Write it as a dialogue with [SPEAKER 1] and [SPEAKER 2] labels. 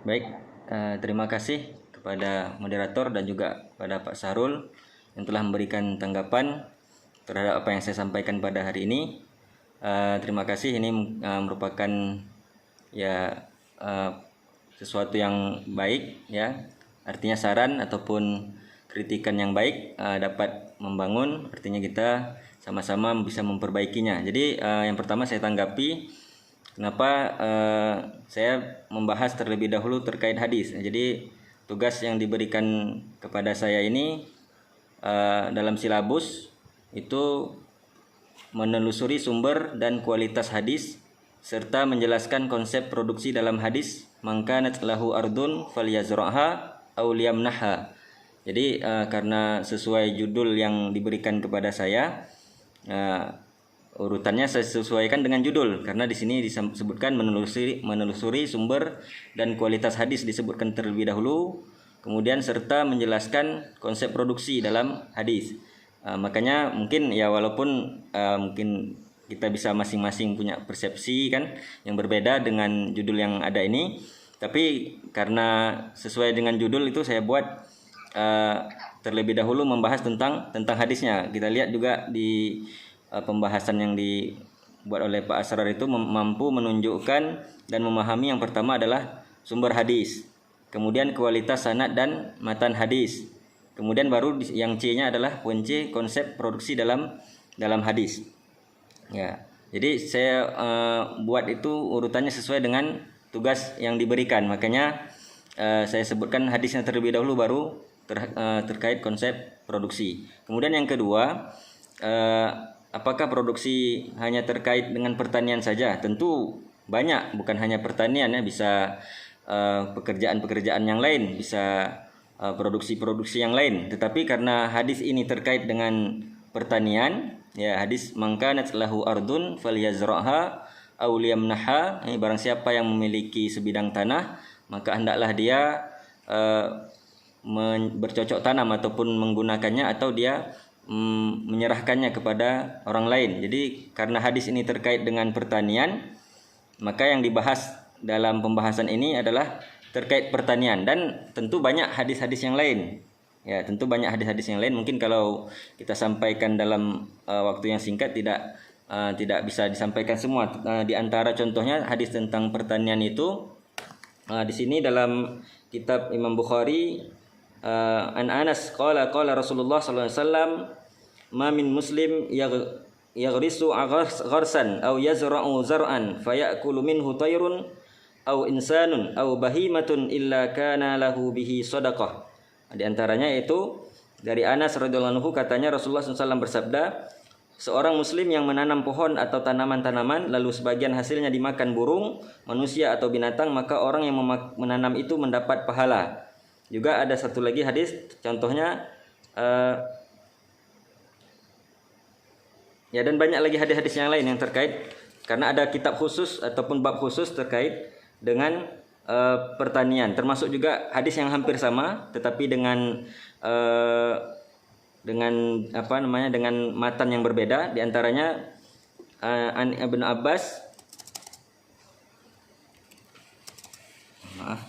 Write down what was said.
[SPEAKER 1] Baik, terima kasih kepada moderator dan juga kepada Pak Sahrul yang telah memberikan tanggapan terhadap apa yang saya sampaikan pada hari ini. Terima kasih, ini merupakan ya sesuatu yang baik ya. Artinya saran ataupun kritikan yang baik dapat membangun, artinya kita sama-sama bisa memperbaikinya. Jadi yang pertama saya tanggapi kenapa saya membahas terlebih dahulu terkait hadis. Jadi tugas yang diberikan kepada saya ini dalam silabus itu menelusuri sumber dan kualitas hadis serta menjelaskan konsep produksi dalam hadis, mangkanat lahu ardun falyazra'ha aw liyamnahha. Jadi karena sesuai judul yang diberikan kepada saya, urutannya saya sesuaikan dengan judul karena di sini disebutkan menelusuri sumber dan kualitas hadis disebutkan terlebih dahulu, kemudian serta menjelaskan konsep produksi dalam hadis. Makanya mungkin ya walaupun mungkin kita bisa masing-masing punya persepsi kan yang berbeda dengan judul yang ada ini, tapi karena sesuai dengan judul itu saya buat terlebih dahulu membahas tentang hadisnya. Kita lihat juga di pembahasan yang dibuat oleh Pak Asrar itu mampu menunjukkan dan memahami yang pertama adalah sumber hadis, kemudian kualitas sanad dan matan hadis, kemudian baru yang C-nya adalah poin C, konsep produksi dalam hadis. Ya, jadi saya buat itu urutannya sesuai dengan tugas yang diberikan. Makanya saya sebutkan hadisnya terlebih dahulu baru terkait konsep produksi. Kemudian yang kedua, apakah produksi hanya terkait dengan pertanian saja? Tentu banyak, bukan hanya pertanian ya, bisa pekerjaan-pekerjaan yang lain, bisa produksi-produksi yang lain. Tetapi karena hadis ini terkait dengan pertanian, ya hadis mangkanat lahu ardun falyazra'ha aw liyamnahha. Barang siapa yang memiliki sebidang tanah, maka hendaklah dia bercocok tanam ataupun menggunakannya atau dia menyerahkannya kepada orang lain. Jadi karena hadis ini terkait dengan pertanian, maka yang dibahas dalam pembahasan ini adalah terkait pertanian, dan tentu banyak hadis-hadis yang lain. Ya, tentu banyak hadis-hadis yang lain. Mungkin kalau kita sampaikan dalam waktu yang singkat tidak bisa disampaikan semua. Di antara contohnya hadis tentang pertanian itu di sini dalam kitab Imam Bukhari, an Anas qala Rasulullah sallallahu alaihi wasallam ma min muslim yaghrisu gharsan aw yazra'u zar'an fayakulu minhu tayrun aw insanun aw bahimatun illa kana lahu bihi shadaqah. Di antaranya itu dari Anas radhiyallahu anhu, katanya Rasulullah SAW bersabda, seorang muslim yang menanam pohon atau tanaman-tanaman lalu sebagian hasilnya dimakan burung, manusia atau binatang, maka orang yang menanam itu mendapat pahala. Juga ada satu lagi hadis, contohnya ya, dan banyak lagi hadis-hadis yang lain yang terkait, karena ada kitab khusus ataupun bab khusus terkait dengan pertanian, termasuk juga hadis yang hampir sama tetapi dengan dengan matan yang berbeda. Di antaranya an Ibnu Abbas, maaf,